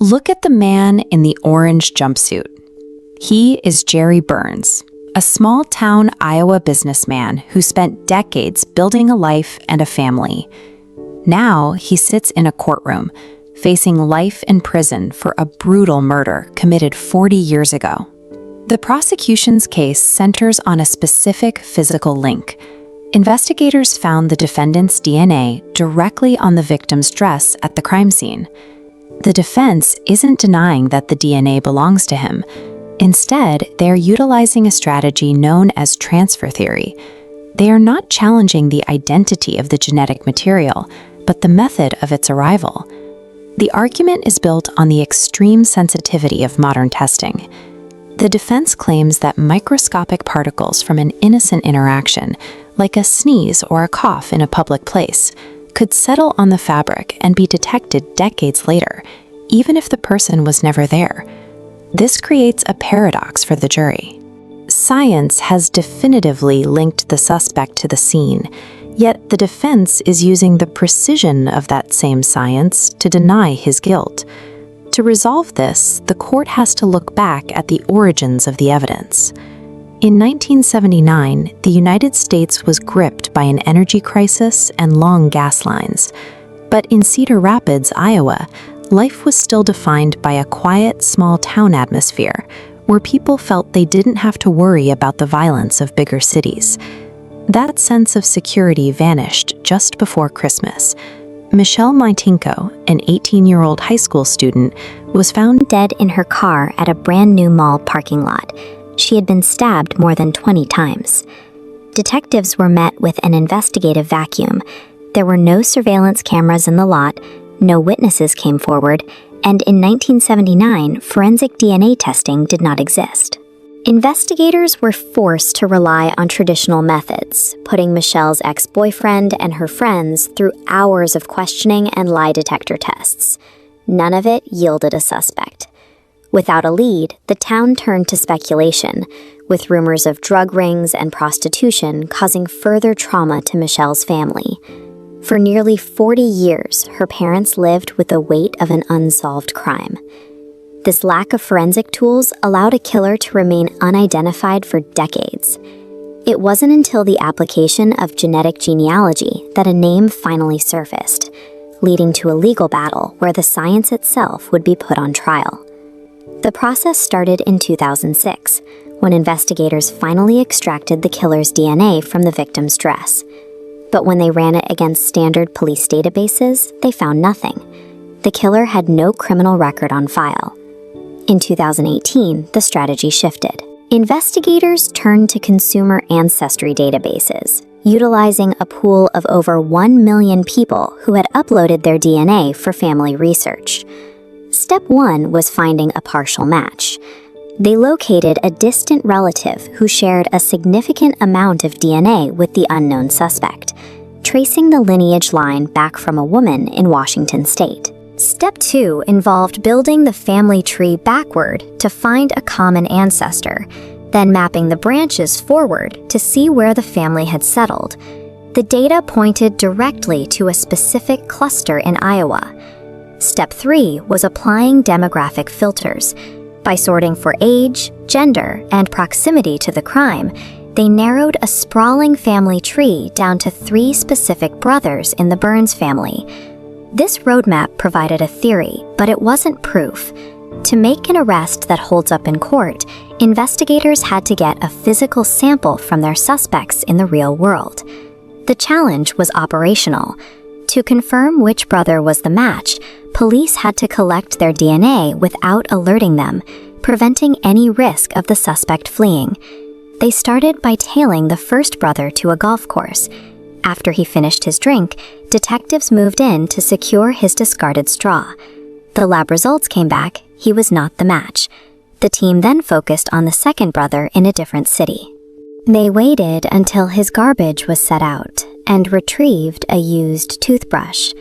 Look at the man in the orange jumpsuit. He is Jerry Burns, a small-town Iowa businessman who spent decades building a life and a family. Now he sits in a courtroom, facing life in prison for a brutal murder committed 40 years ago. The prosecution's case centers on a specific physical link. Investigators found the defendant's DNA directly on the victim's dress at the crime scene. The defense isn't denying that the DNA belongs to him. Instead, they are utilizing a strategy known as transfer theory. They are not challenging the identity of the genetic material, but the method of its arrival. The argument is built on the extreme sensitivity of modern testing. The defense claims that microscopic particles from an innocent interaction, like a sneeze or a cough in a public place, could settle on the fabric and be detected decades later, even if the person was never there. This creates a paradox for the jury. Science has definitively linked the suspect to the scene, yet the defense is using the precision of that same science to deny his guilt. To resolve this, the court has to look back at the origins of the evidence. In 1979, the United States was gripped by an energy crisis and long gas lines. But in Cedar Rapids, Iowa, life was still defined by a quiet, small-town atmosphere, where people felt they didn't have to worry about the violence of bigger cities. That sense of security vanished just before Christmas. Michelle Maitinko, an 18-year-old high school student, was found dead in her car at a brand-new mall parking lot. She had been stabbed more than 20 times. Detectives were met with an investigative vacuum. There were no surveillance cameras in the lot, no witnesses came forward, and in 1979, forensic DNA testing did not exist. Investigators were forced to rely on traditional methods, putting Michelle's ex-boyfriend and her friends through hours of questioning and lie detector tests. None of it yielded a suspect. Without a lead, the town turned to speculation, with rumors of drug rings and prostitution causing further trauma to Michelle's family. For nearly 40 years, her parents lived with the weight of an unsolved crime. This lack of forensic tools allowed a killer to remain unidentified for decades. It wasn't until the application of genetic genealogy that a name finally surfaced, leading to a legal battle where the science itself would be put on trial. The process started in 2006, when investigators finally extracted the killer's DNA from the victim's dress. But when they ran it against standard police databases, they found nothing. The killer had no criminal record on file. In 2018, the strategy shifted. Investigators turned to consumer ancestry databases, utilizing a pool of over 1 million people who had uploaded their DNA for family research. Step 1 was finding a partial match. They located a distant relative who shared a significant amount of DNA with the unknown suspect, tracing the lineage line back from a woman in Washington state. Step 2 involved building the family tree backward to find a common ancestor, then mapping the branches forward to see where the family had settled. The data pointed directly to a specific cluster in Iowa. Step 3 was applying demographic filters. By sorting for age, gender, and proximity to the crime, they narrowed a sprawling family tree down to 3 specific brothers in the Burns family. This roadmap provided a theory, but it wasn't proof. To make an arrest that holds up in court, investigators had to get a physical sample from their suspects in the real world. The challenge was operational. To confirm which brother was the match, police had to collect their DNA without alerting them, preventing any risk of the suspect fleeing. They started by tailing the first brother to a golf course. After he finished his drink, detectives moved in to secure his discarded straw. The lab results came back. He was not the match. The team then focused on the second brother in a different city. They waited until his garbage was set out and retrieved a used toothbrush.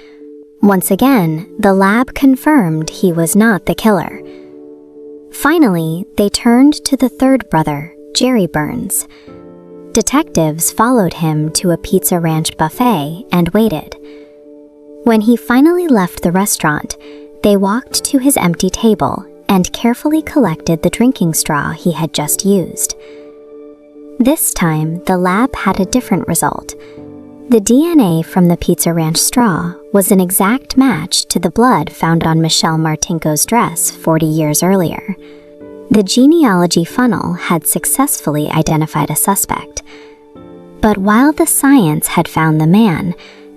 Once again, the lab confirmed he was not the killer. Finally, they turned to the third brother, Jerry Burns. Detectives followed him to a Pizza Ranch buffet and waited. When he finally left the restaurant, They walked to his empty table and carefully collected the drinking straw he had just used. This time, the lab had a different result. The DNA from the Pizza Ranch straw was an exact match to the blood found on Michelle Martinko's dress 40 years earlier. The genealogy funnel had successfully identified a suspect. But while the science had found the man,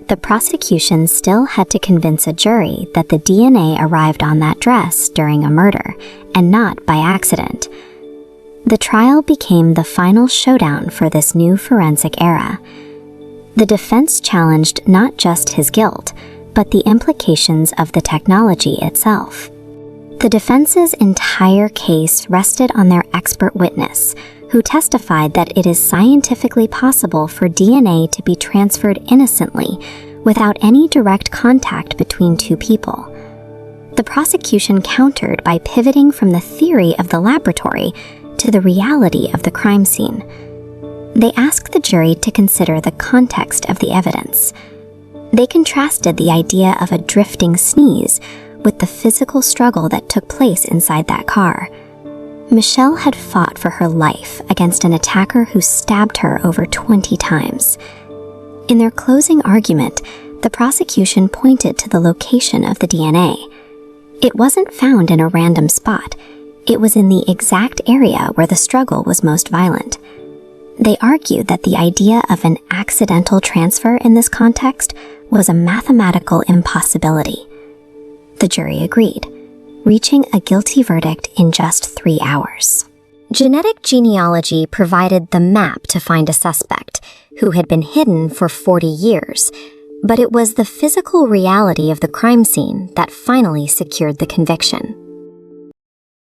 the prosecution still had to convince a jury that the DNA arrived on that dress during a murder, and not by accident. The trial became the final showdown for this new forensic era. The defense challenged not just his guilt, but the implications of the technology itself. The defense's entire case rested on their expert witness, who testified that it is scientifically possible for DNA to be transferred innocently without any direct contact between two people. The prosecution countered by pivoting from the theory of the laboratory to the reality of the crime scene. They asked the jury to consider the context of the evidence. They contrasted the idea of a drifting sneeze with the physical struggle that took place inside that car. Michelle had fought for her life against an attacker who stabbed her over 20 times. In their closing argument, the prosecution pointed to the location of the DNA. It wasn't found in a random spot. It was in the exact area where the struggle was most violent. They argued that the idea of an accidental transfer in this context was a mathematical impossibility. The jury agreed, reaching a guilty verdict in just 3 hours. Genetic genealogy provided the map to find a suspect who had been hidden for 40 years, but it was the physical reality of the crime scene that finally secured the conviction.